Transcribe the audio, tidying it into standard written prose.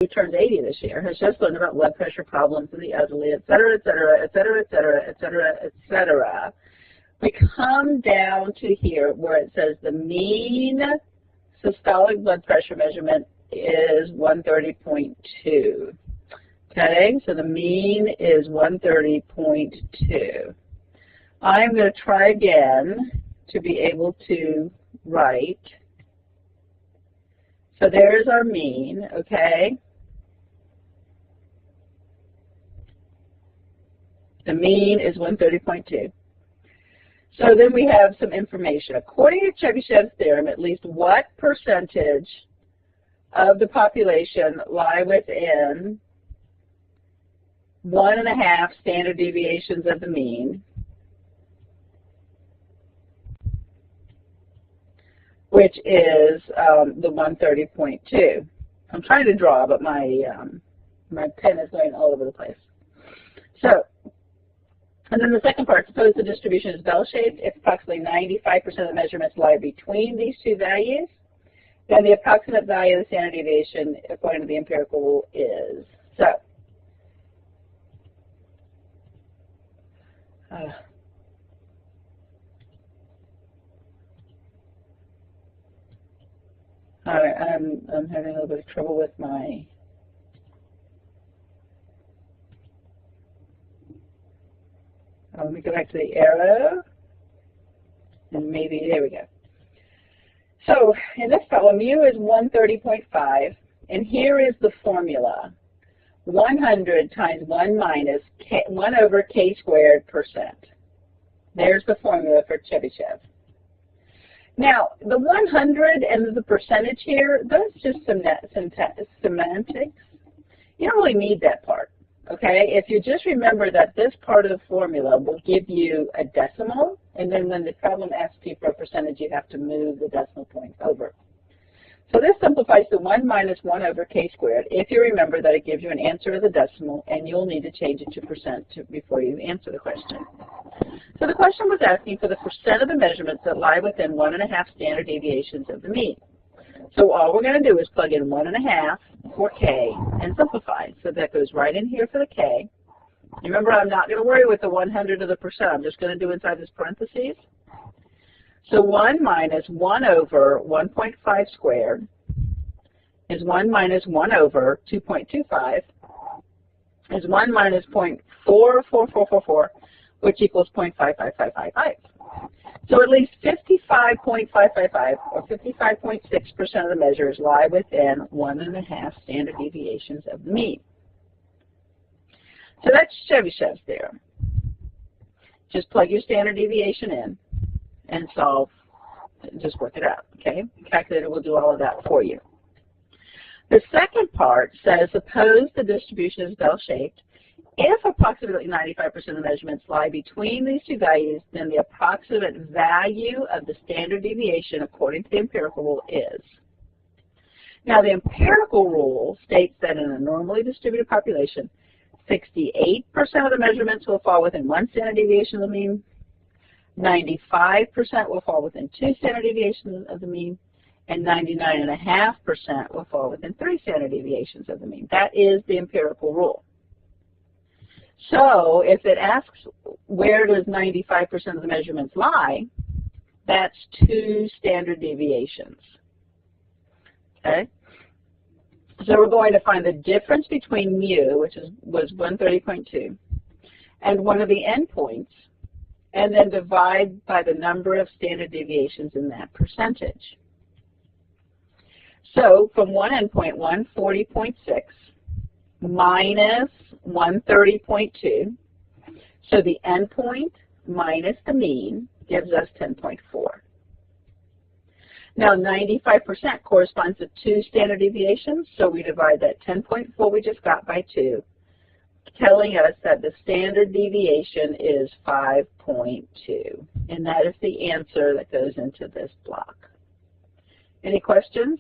who turns 80 this year has just learned about blood pressure problems in the elderly, et cetera, et cetera, et cetera, et cetera, et cetera, et cetera. We come down to here where it says the mean systolic blood pressure measurement is 130.2. Okay, so the mean is 130.2. I'm going to try again to be able to write. So there's our mean, okay? The mean is 130.2. So then we have some information. According to Chebyshev's theorem, at least what percentage of the population lie within 1.5 standard deviations of the mean, which is the 130.2. I'm trying to draw, but my pen is going all over the place. So, and then the second part, suppose the distribution is bell-shaped. If approximately 95% of the measurements lie between these two values, then the approximate value of the standard deviation, according to the empirical rule, is. So, all right, I'm having a little bit of trouble with my. Let me go back to the arrow, and maybe, there we go. So in this problem, mu is 130.5, and here is the formula. 100 times 1 minus 1 over k squared percent. There's the formula for Chebyshev. Now, the 100 and the percentage here, those just semantics. You don't really need that part. Okay, if you just remember that this part of the formula will give you a decimal, and then when the problem asks you for a percentage, you have to move the decimal point over. So this simplifies to 1 minus 1 over k squared, if you remember that it gives you an answer as a decimal, and you'll need to change it to percent before you answer the question. So the question was asking for the percent of the measurements that lie within 1.5 standard deviations of the mean. So all we're going to do is plug in 1.5 for k and simplify. So that goes right in here for the k. Remember, I'm not going to worry with the 100 of the percent. I'm just going to do inside this parentheses. So 1 minus 1 over 1.5 squared is 1 minus 1 over 2.25 is 1 minus 0.44444, which equals 0.55555. So at least 55.555 or 55.6% of the measures lie within 1.5 standard deviations of the mean. So that's Chebyshev's theorem. Just plug your standard deviation in and solve, just work it out, okay? The calculator will do all of that for you. The second part says, suppose the distribution is bell-shaped. If approximately 95% of the measurements lie between these two values, then the approximate value of the standard deviation according to the empirical rule is. Now, the empirical rule states that in a normally distributed population, 68% of the measurements will fall within 1 standard deviation of the mean, 95% will fall within 2 standard deviations of the mean, and 99.5% will fall within 3 standard deviations of the mean. That is the empirical rule. So if it asks where does 95% of the measurements lie, that's 2 standard deviations. Okay? So we're going to find the difference between mu, which was 130.2, and one of the endpoints, and then divide by the number of standard deviations in that percentage. So from one endpoint, 140.6 minus 130.2, so the endpoint minus the mean gives us 10.4. Now 95% corresponds to 2 standard deviations, so we divide that 10.4 we just got by 2, telling us that the standard deviation is 5.2, and that is the answer that goes into this block. Any questions?